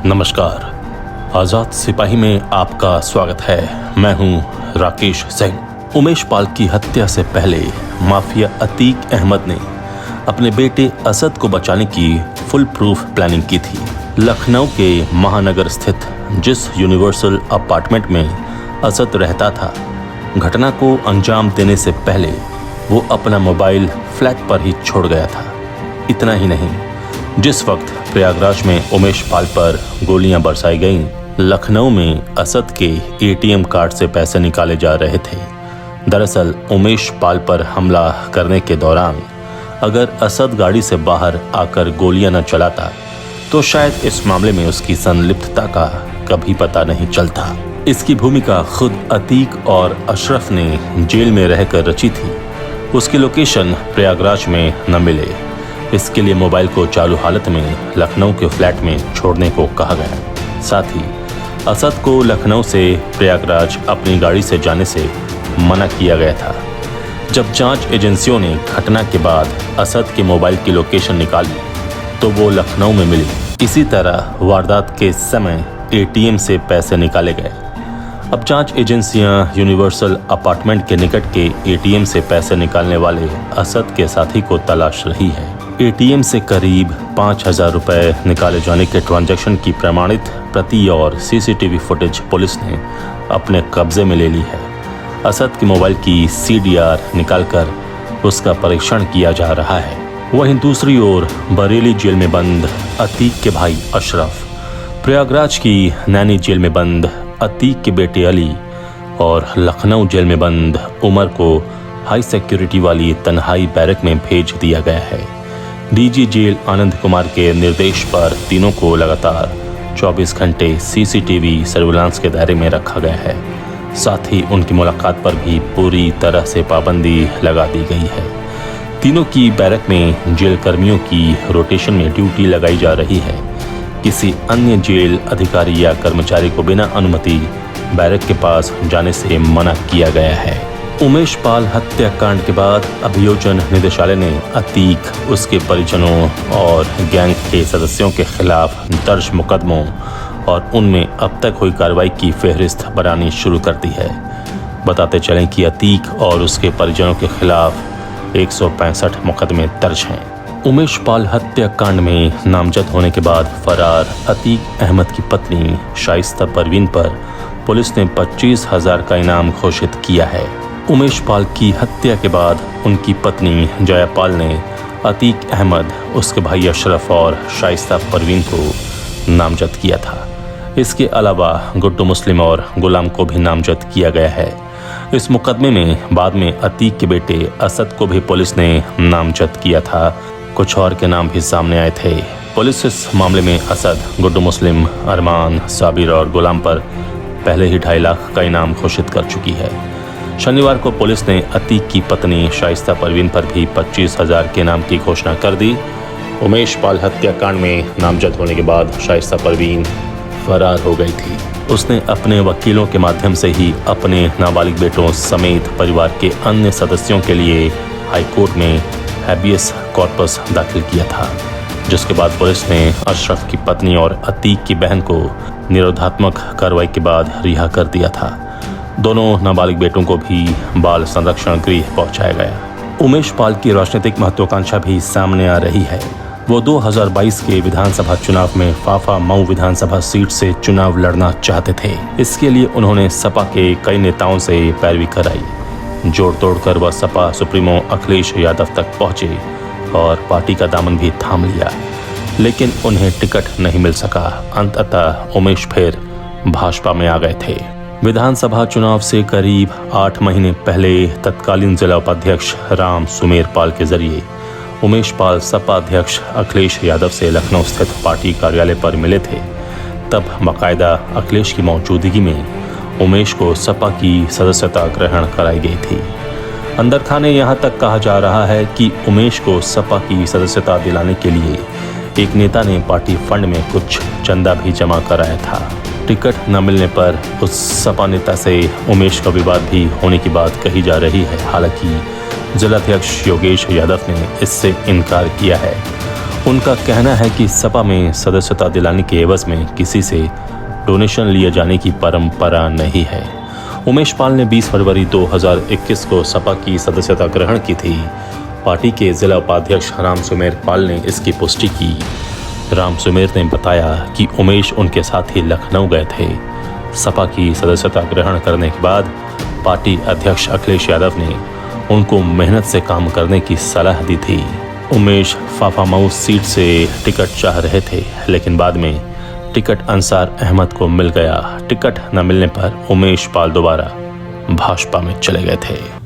नमस्कार, आजाद सिपाही में आपका स्वागत है। मैं हूं राकेश सिंह। उमेश पाल की हत्या से पहले माफिया अतीक अहमद ने अपने बेटे असद को बचाने की फुल प्रूफ प्लानिंग की थी। लखनऊ के महानगर स्थित जिस यूनिवर्सल अपार्टमेंट में असद रहता था, घटना को अंजाम देने से पहले वो अपना मोबाइल फ्लैट पर ही छोड़ गया था। इतना ही नहीं, जिस वक्त प्रयागराज में उमेश पाल पर गोलियां बरसाई गईं, लखनऊ में असद के एटीएम कार्ड से पैसे निकाले जा रहे थे। दरअसल उमेश पाल पर हमला करने के दौरान अगर असद गाड़ी से बाहर आकर गोलियां न चलाता तो शायद इस मामले में उसकी संलिप्तता का कभी पता नहीं चलता। इसकी भूमिका खुद अतीक और अशरफ ने जेल में रहकर रची थी। उसकी लोकेशन प्रयागराज में न मिले, इसके लिए मोबाइल को चालू हालत में लखनऊ के फ्लैट में छोड़ने को कहा गया। साथ ही असद को लखनऊ से प्रयागराज अपनी गाड़ी से जाने से मना किया गया था। जब जांच एजेंसियों ने घटना के बाद असद के मोबाइल की लोकेशन निकाली तो वो लखनऊ में मिली। इसी तरह वारदात के समय एटीएम से पैसे निकाले गए। अब जांच एजेंसियां यूनिवर्सल अपार्टमेंट के निकट के एटीएम से पैसे निकालने वाले असद के साथी को तलाश रही है। एटीएम से करीब 5,000 रुपए निकाले जाने के ट्रांजैक्शन की प्रमाणित प्रति और सीसीटीवी फुटेज पुलिस ने अपने कब्जे में ले ली है। असद के मोबाइल की सीडीआर निकालकर उसका परीक्षण किया जा रहा है। वहीं दूसरी ओर बरेली जेल में बंद अतीक के भाई अशरफ, प्रयागराज की नैनी जेल में बंद अतीक के बेटे अली और लखनऊ जेल में बंद उमर को हाई सिक्योरिटी वाली तन्हाई बैरक में भेज दिया गया है। डीजी जेल आनंद कुमार के निर्देश पर तीनों को लगातार 24 घंटे सीसीटीवी सर्विलांस के दायरे में रखा गया है। साथ ही उनकी मुलाकात पर भी पूरी तरह से पाबंदी लगा दी गई है। तीनों की बैरक में जेल कर्मियों की रोटेशन में ड्यूटी लगाई जा रही है। किसी अन्य जेल अधिकारी या कर्मचारी को बिना अनुमति बैरक के पास जाने से मना किया गया है। उमेश पाल हत्याकांड के बाद अभियोजन निदेशालय ने अतीक, उसके परिजनों और गैंग के सदस्यों के खिलाफ दर्ज मुकदमों और उनमें अब तक हुई कार्रवाई की फहरिस्त बनानी शुरू कर दी है। बताते चलें कि अतीक और उसके परिजनों के खिलाफ 165 मुकदमे दर्ज हैं। उमेश पाल हत्याकांड में नामजद होने के बाद फरार अतीक अहमद की पत्नी शाइस्ता परवीन पर पुलिस ने 25,000 का इनाम घोषित किया है। उमेश पाल की हत्या के बाद उनकी पत्नी जयापाल ने अतीक अहमद, उसके भाई अशरफ और शाइस्ता परवीन को नामजद किया था। इसके अलावा गुड्डू मुस्लिम और गुलाम को भी नामजद किया गया है। इस मुकदमे में बाद में अतीक के बेटे असद को भी पुलिस ने नामजद किया था। कुछ और के नाम भी सामने आए थे। पुलिस इस मामले में असद, गुड्डू मुस्लिम, अरमान, साबिर और गुलाम पर पहले ही 2.5 लाख का इनाम घोषित कर चुकी है। शनिवार को पुलिस ने अतीक की पत्नी शाइस्ता परवीन पर भी 25,000 के इनाम की घोषणा कर दी। उमेश पाल हत्याकांड में नामजद होने के बाद शाइस्ता परवीन फरार हो गई थी। उसने अपने वकीलों के माध्यम से ही अपने नाबालिग बेटों समेत परिवार के अन्य सदस्यों के लिए हाईकोर्ट में हैबियस कॉर्पस दाखिल किया था, जिसके बाद पुलिस ने अशरफ की पत्नी और अतीक की बहन को निरोधात्मक कार्रवाई के बाद रिहा कर दिया था। दोनों नाबालिग बेटों को भी बाल संरक्षण गृह पहुंचाया गया। उमेश पाल की राजनीतिक महत्वाकांक्षा भी सामने आ रही है। वो 2022 के विधानसभा चुनाव में फाफा मऊ विधानसभा सीट से चुनाव लड़ना चाहते थे। इसके लिए उन्होंने सपा के कई नेताओं से पैरवी कराई। जोड़ तोड़कर वह सपा सुप्रीमो अखिलेश यादव तक पहुंचे और पार्टी का दामन भी थाम लिया, लेकिन उन्हें टिकट नहीं मिल सका। अंततः उमेश फिर भाजपा में आ गए थे। विधानसभा चुनाव से करीब 8 महीने पहले तत्कालीन जिला उपाध्यक्ष राम सुमेर पाल के जरिए उमेश पाल सपा अध्यक्ष अखिलेश यादव से लखनऊ स्थित पार्टी कार्यालय पर मिले थे। तब बाकायदा अखिलेश की मौजूदगी में उमेश को सपा की सदस्यता ग्रहण कराई गई थी। अंदर खाने यहाँ तक कहा जा रहा है कि उमेश को सपा की सदस्यता दिलाने के लिए एक नेता ने पार्टी फंड में कुछ चंदा भी जमा कराया था। टिकट न मिलने पर उस सपा नेता से उमेश का विवाद भी होने की बात कही जा रही है। हालांकि जिलाध्यक्ष योगेश यादव ने इससे इनकार किया है। उनका कहना है कि सपा में सदस्यता दिलाने के एवज में किसी से डोनेशन लिए जाने की परंपरा नहीं है। उमेश पाल ने 20 फरवरी 2021 को सपा की सदस्यता ग्रहण की थी। पार्टी के जिला उपाध्यक्ष राम सुमेर पाल ने इसकी पुष्टि की। राम सुमेर ने बताया कि उमेश उनके साथ ही लखनऊ गए थे। सपा की सदस्यता ग्रहण करने के बाद पार्टी अध्यक्ष अखिलेश यादव ने उनको मेहनत से काम करने की सलाह दी थी। उमेश फाफामऊ सीट से टिकट चाह रहे थे, लेकिन बाद में टिकट अंसार अहमद को मिल गया। टिकट न मिलने पर उमेश पाल दोबारा भाजपा में चले गए थे।